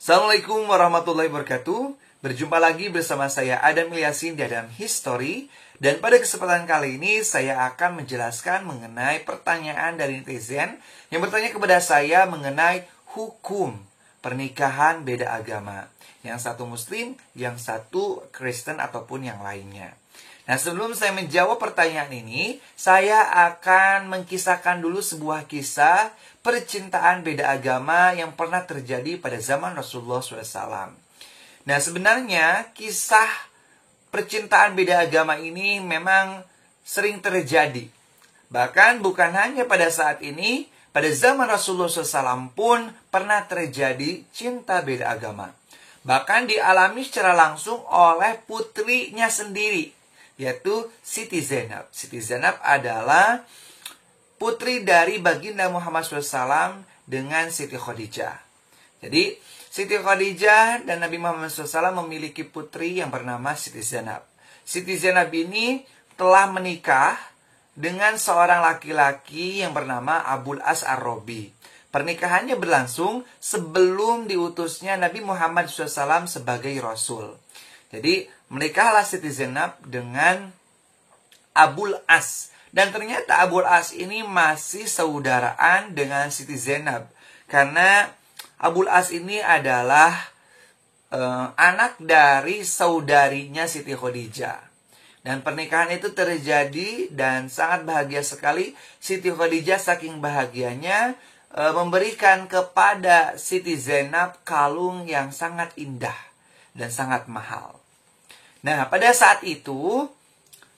Assalamualaikum warahmatullahi wabarakatuh. Berjumpa lagi bersama saya Adam Ilyasin di Adam History. Dan pada kesempatan kali ini saya akan menjelaskan mengenai pertanyaan dari netizen yang bertanya kepada saya mengenai hukum pernikahan beda agama. Yang satu Muslim, yang satu Kristen ataupun yang lainnya. Nah, sebelum saya menjawab pertanyaan ini, saya akan mengkisahkan dulu sebuah kisah percintaan beda agama yang pernah terjadi pada zaman Rasulullah SAW. Nah, sebenarnya kisah percintaan beda agama ini memang sering terjadi. Bahkan bukan hanya pada saat ini, pada zaman Rasulullah SAW pun pernah terjadi cinta beda agama. Bahkan dialami secara langsung oleh putrinya sendiri, yaitu Siti Zainab. Siti Zainab adalah putri dari baginda Muhammad SAW dengan Siti Khadijah. Jadi, Siti Khadijah dan Nabi Muhammad SAW memiliki putri yang bernama Siti Zainab. Siti Zainab ini telah menikah dengan seorang laki-laki yang bernama Abul As Ar-Robi. Pernikahannya berlangsung sebelum diutusnya Nabi Muhammad SAW sebagai Rasul. Jadi, menikahlah Siti Zainab dengan Abul As. Dan ternyata Abul As ini masih saudaraan dengan Siti Zainab. Karena Abul As ini adalah anak dari saudarinya Siti Khadijah. Dan pernikahan itu terjadi dan sangat bahagia sekali. Siti Khadijah saking bahagianya memberikan kepada Siti Zainab kalung yang sangat indah dan sangat mahal. Nah, pada saat itu,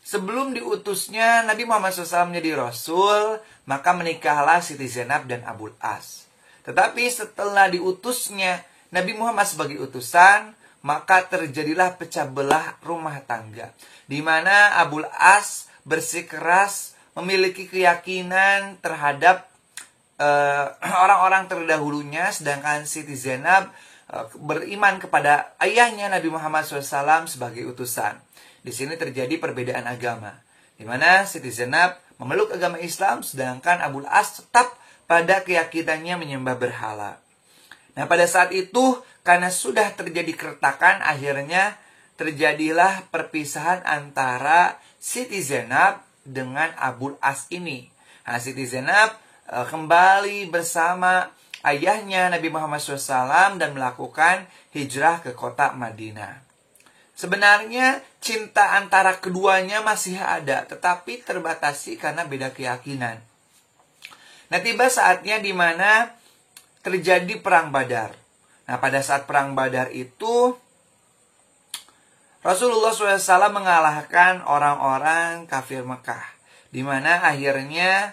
sebelum diutusnya Nabi Muhammad SAW menjadi Rasul, maka menikahlah Siti Zainab dan Abul As. Tetapi setelah diutusnya Nabi Muhammad sebagai utusan, maka terjadilah pecah belah rumah tangga. Di mana Abul As bersikeras memiliki keyakinan terhadap orang-orang terdahulunya, sedangkan Siti Zainab beriman kepada ayahnya Nabi Muhammad SAW sebagai utusan. Di sini terjadi perbedaan agama, di mana Siti Zainab memeluk agama Islam, sedangkan Abul As tetap pada keyakinannya menyembah berhala. Nah, pada saat itu, karena sudah terjadi keretakan, akhirnya terjadilah perpisahan antara Siti Zainab dengan Abul As ini. Nah, Siti Zainab kembali bersama ayahnya Nabi Muhammad SAW dan melakukan hijrah ke kota Madinah. Sebenarnya cinta antara keduanya masih ada, tetapi terbatasi karena beda keyakinan. Nah, tiba saatnya di mana terjadi perang Badar. Nah, pada saat perang Badar itu, Rasulullah SAW mengalahkan orang-orang kafir Mekah. Di mana akhirnya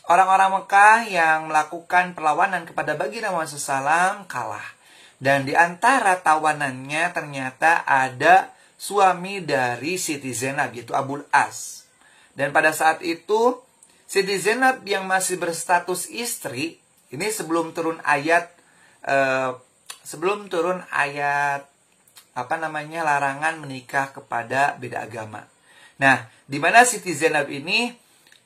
orang-orang Mekah yang melakukan perlawanan kepada baginda Muhammad SAW kalah. Dan di antara tawanannya ternyata ada suami dari Siti Zainab, yaitu Abul As. Dan pada saat itu, Siti Zainab yang masih berstatus istri, ini sebelum turun ayat larangan menikah kepada beda agama. Nah, di mana Siti Zainab ini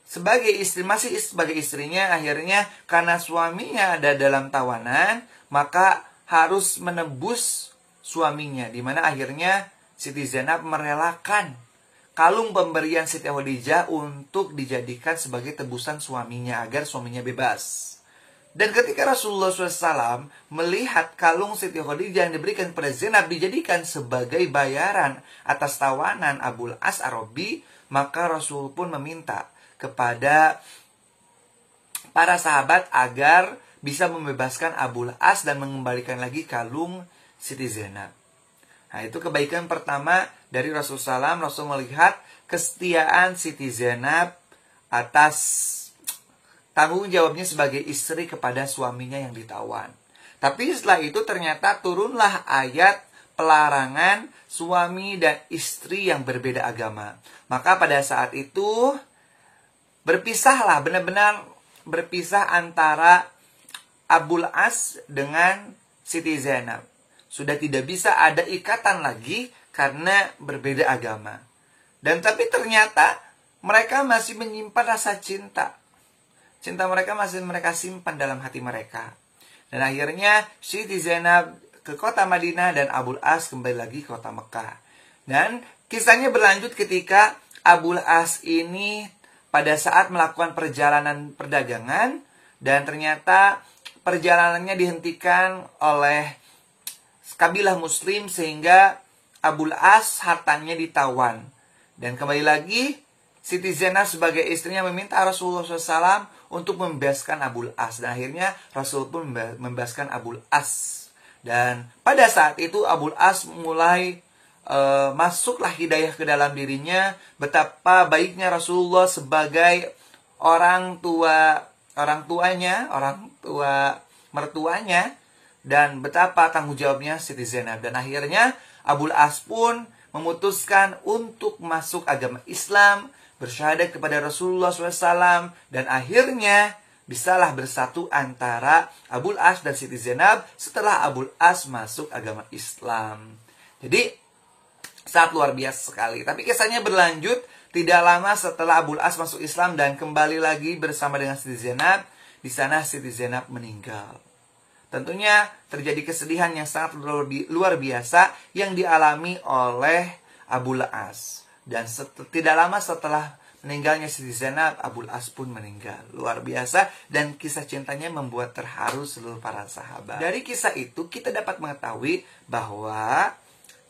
sebagai istri, masih sebagai istrinya, akhirnya karena suaminya ada dalam tawanan, maka harus menebus suaminya, di mana akhirnya Siti Zainab merelakan kalung pemberian Siti Khadijah untuk dijadikan sebagai tebusan suaminya agar suaminya bebas. Dan ketika Rasulullah SAW melihat kalung Siti Khadijah yang diberikan kepada Zainab dijadikan sebagai bayaran atas tawanan Abul As Ar-Robi, maka Rasul pun meminta kepada para sahabat agar bisa membebaskan Abul As dan mengembalikan lagi kalung Siti Zainab. Nah, itu kebaikan pertama dari Rasulullah SAW. Rasul melihat kesetiaan Siti Zainab atas tanggung jawabnya sebagai istri kepada suaminya yang ditawan. Tapi setelah itu ternyata turunlah ayat pelarangan suami dan istri yang berbeda agama. Maka pada saat itu berpisahlah, benar-benar berpisah antara Abul As dengan Siti Zainab. Sudah tidak bisa ada ikatan lagi karena berbeda agama. Dan tapi ternyata mereka masih menyimpan rasa cinta. Cinta mereka masih mereka simpan dalam hati mereka. Dan akhirnya Siti Zainab ke kota Madinah dan Abul As kembali lagi ke kota Mekah. Dan kisahnya berlanjut ketika Abul As ini pada saat melakukan perjalanan perdagangan dan ternyata perjalanannya dihentikan oleh kabilah muslim sehingga Abul As hartanya ditawan. Dan kembali lagi Siti Zainab sebagai istrinya meminta Rasulullah SAW untuk membebaskan Abul As. Dan akhirnya Rasul pun membebaskan Abul As. Dan pada saat itu Abul As mulai masuklah hidayah ke dalam dirinya. Betapa baiknya Rasulullah sebagai orang tua mertuanya. Dan betapa tanggung jawabnya Siti Zainab. Dan akhirnya Abul As pun memutuskan untuk masuk agama Islam, bersyahadat kepada Rasulullah SAW, dan akhirnya bisalah bersatu antara Abul As dan Siti Zainab setelah Abul As masuk agama Islam. Jadi sangat luar biasa sekali. Tapi kisahnya berlanjut tidak lama setelah Abul As masuk Islam dan kembali lagi bersama dengan Siti Zainab. Di sana Siti Zainab meninggal. Tentunya terjadi kesedihan yang sangat luar biasa yang dialami oleh Abul As. Dan tidak lama setelah meninggalnya Siti Zainab, Abul As pun meninggal. Luar biasa, dan kisah cintanya membuat terharu seluruh para sahabat. Dari kisah itu kita dapat mengetahui bahwa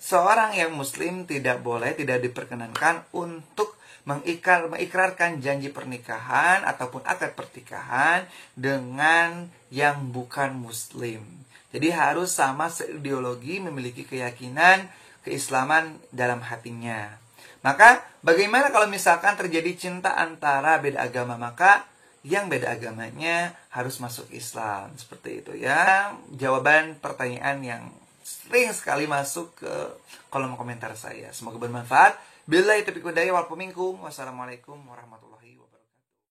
seorang yang muslim tidak diperkenankan untuk mengikrarkan janji pernikahan ataupun akad pernikahan dengan yang bukan muslim. Jadi harus sama seideologi, memiliki keyakinan keislaman dalam hatinya. Maka bagaimana kalau misalkan terjadi cinta antara beda agama, maka yang beda agamanya harus masuk Islam. Seperti itu ya. Jawaban pertanyaan yang sering sekali masuk ke kolom komentar saya. Semoga bermanfaat. Billahi taufiq wal hidayah wal minkum. Wassalamualaikum warahmatullahi wabarakatuh.